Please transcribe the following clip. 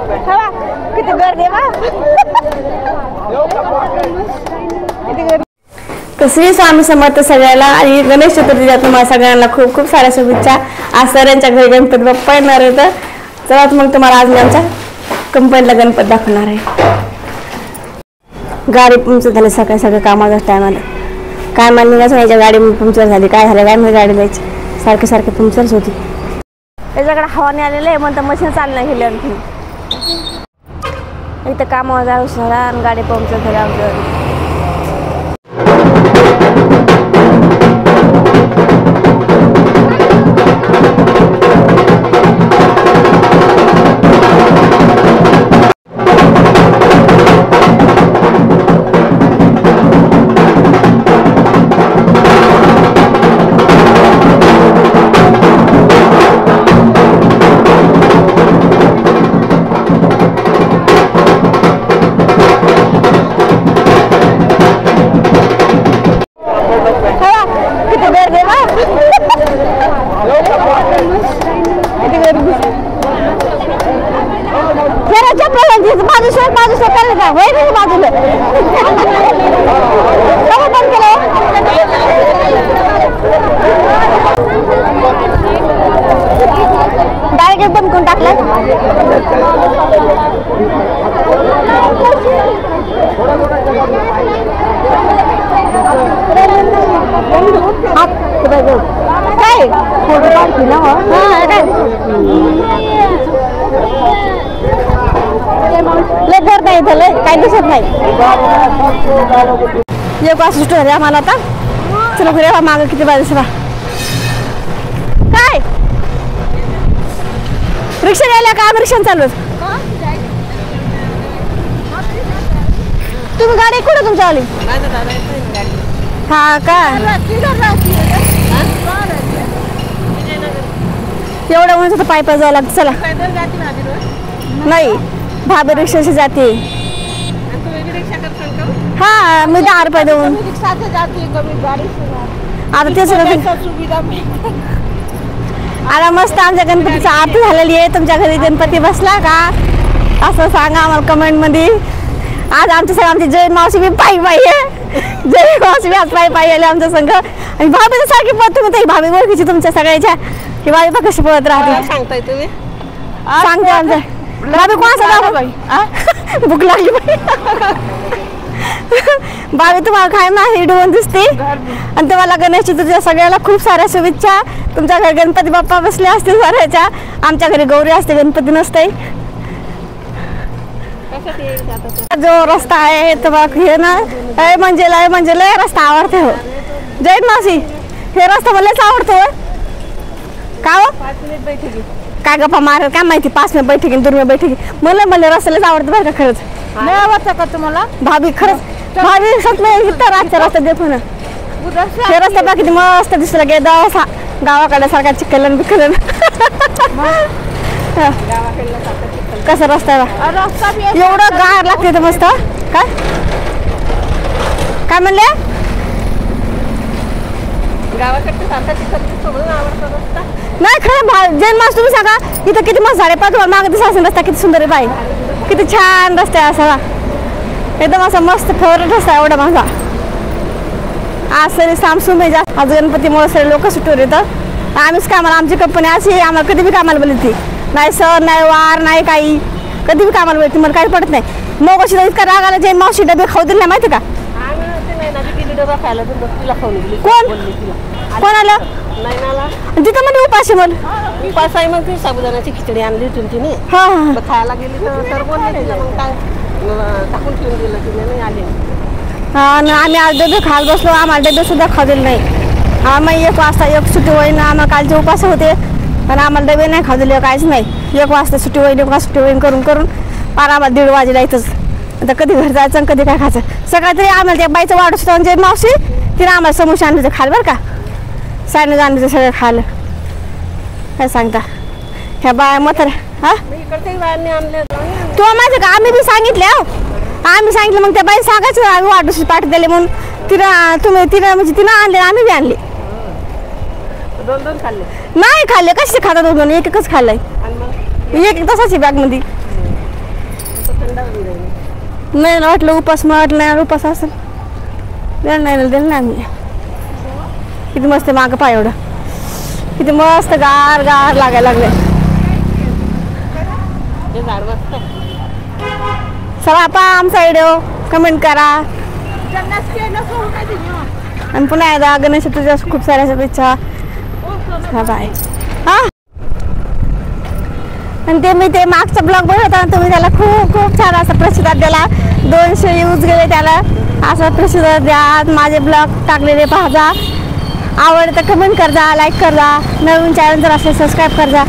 किती गर्दी बा श्री स्वामी समर्थ सगळ्याला आणि गणेश चतुर्थीच्या तुम्हाला सगळ्यांना खूप खूप साऱ्या शुभेच्छा। आज सरांच्या घरी गणपती बाप्पा येणार आहे तर चला मग तुम्हाला आज मी आमच्या कंपनीला गणपती दाखवणार आहे। गाडी पंक्चर झाली सकाळी सगळं कामाच्या टायमाला काय मानण्याचं याच्या गाडी पंक्चर झाली काय झालं काय म्हणजे गाडी जायची सारखे सारखे पंक्चरच होती। याच्याकडे हवाने आलेलं आहे म्हणतं मशीन चालणं गेली आणखी इथं कामावर जाऊ झाला आणि गाडी पंक्चर झाली आमचं। डायरेक्ट बंद करून टाकलं काय फोटो काढते ना लय घर नाही झालं काही दिसत नाही एक वाजता सुटू झाली आम्हाला आता चला फिरा मागं किती वाजता काय रिक्षा घ्यायला का आम्ही रिक्षा चालू तुम्ही गाडी कुठे तुमच्या आली हा का एवढं म्हणून तर पाय पाय जावं लागतं चला नाही भाभी रिक्षाशी जाते हा मी 10 रुपये देऊन आता तेच आता मस्त आमच्या गणपतीची आरती झालेली आहे। तुमच्या घरी गणपती बसला का असं सांगा आम्हाला कमेंट मध्ये। आज आमच्या सगळं आमची जैन मावशी बी पायी पायी आहे जैन मावशी बी आज पायी पायी आले आमच्या संघ आणि भाभी तर सारखी पळत तुम्ही भाभी ओळखीची तुमच्या सगळ्याच्या की भाभी बघ कशी पळत राहते सांगताय तुम्ही सांगते आमच्या भाभी कोणाचा बाई भूक लागली बाई भाभी तुम्हाला काय नाही डोन दिसते आणि तुम्हाला गणेश चतुर्थीच्या सगळ्याला खूप साऱ्या शुभेच्छा। तुमच्या घरी गणपती बाप्पा बसले असते साऱ्याच्या आमच्या घरी गौरी असते गणपती नसते। जो रस्ता आहे तो हे ना म्हणजे रस्ता आवडते हो जैन मावशी हे रस्ता मलाच आवडतो का हो काय गप्पा मार काय माहिती 5 मिनिट बैठकी 2 मिनिट बैठकी मला रस्त्यालाच आवडतं बरं का खरंच नाही आवडतं का तुम्हाला भाभी खरंच भाभी सगळे इथं रातचा रस्ता देतो ना हे रस्ता बघा किती मस्त दिसला गे गावाकडे सारखा चिखलन बिखलन कसा रस्ता एवढं गार लागते तर मस्त काय म्हणले नाही खरं जैन मास तुम्ही सांगा इथं किती मस्त झाडे पाहतो मागे दिसा रस्ता किती सुंदर आहे बाई किती छान रस्ता आहे असा एकदम असा मस्त फेवरेट रस्ता आहे एवढा माझा। आज सरी सामसूम आहे जास्त आज गणपतीमुळे सगळे लोक सुटून येतात आम्हीच कामाला आमची कंपनी अशी आम्हाला कधी बी कामाला बोलती नाही सर नाही वार नाही काही कधी बी कामाला बोलती मला काही पडत नाही मग अशी इतका राग आला जैन मावशी डबे खाऊ दिले नाही माहिती का कोण आलं तिथं म्हणजे उपाशी मला उपास आहे मग साबुदाण्याची खिचडी आणली होती तिने खायला गेली तर बोलले तिला मग काय टाकून ठेवून दिलं तिने नाही आले आम्ही आज डबे खायला बसलो आम्हाला डबे सुद्धा खाऊ दिले नाही आम्ही 1 वाजता एक सुट्टी होईन आम्हाला कालचे उपास होते पण आम्हाला डबे नाही खाऊ दिले काहीच नाही 1 वाजता सुट्टी होईन 1 वाजता सुट्टी होईन करून करून पार आम्हाला 1:30 वाजेला इथंच आता कधी घर जायचं आणि कधी काय खायचं सकाळी तरी आम्हाला त्या बाईचं वाढत होतं म्हणजे मावशी तिने आम्हाला समोसे आणले होते खायला बरं का सायनं आणले सगळं खायला काय सांगता ह्या बाया म्हाताऱ्या हा तू माझं का आम्ही बी सांगितले आम्ही सांगितलं मग त्या बाई सांगायचं आम्ही वाढदिवशी पाठ दिले म्हणून तिनं म्हणजे तिनं आणले आम्ही बी आणले 2 खाल्ले नाही खाल्ले कसे खाता 2 एकच खाल्लंय एक तसाच बॅग मध्ये थंड होऊन जाईल. नाही वाटलं उपास, मग वाटलं नाही उपास असेल. दिलं नाही आम्ही. किती मस्त मागं पाय एवढं, किती मस्त गार गार लागायला लागले. ते झाड मस्त आहे. चला पहा आमचा व्हिडिओ, कमेंट करा आणि पुन्हा एकदा गणेश चतुर्थीच्या खूप साऱ्या शुभेच्छा. बाय. हा आणि ते मी ते मागचा ब्लॉग बघत होता, तुम्ही त्याला खूप खूप छान असा प्रतिसाद दिला. 200 व्ह्यूज गेले त्याला. असं प्रतिसाद द्या. माझे ब्लॉग टाकलेले पाहा. आवडतं कमेंट कर जा, लाईक कर जा. नवीन चॅनल जर असेल सबस्क्राईब कर जा.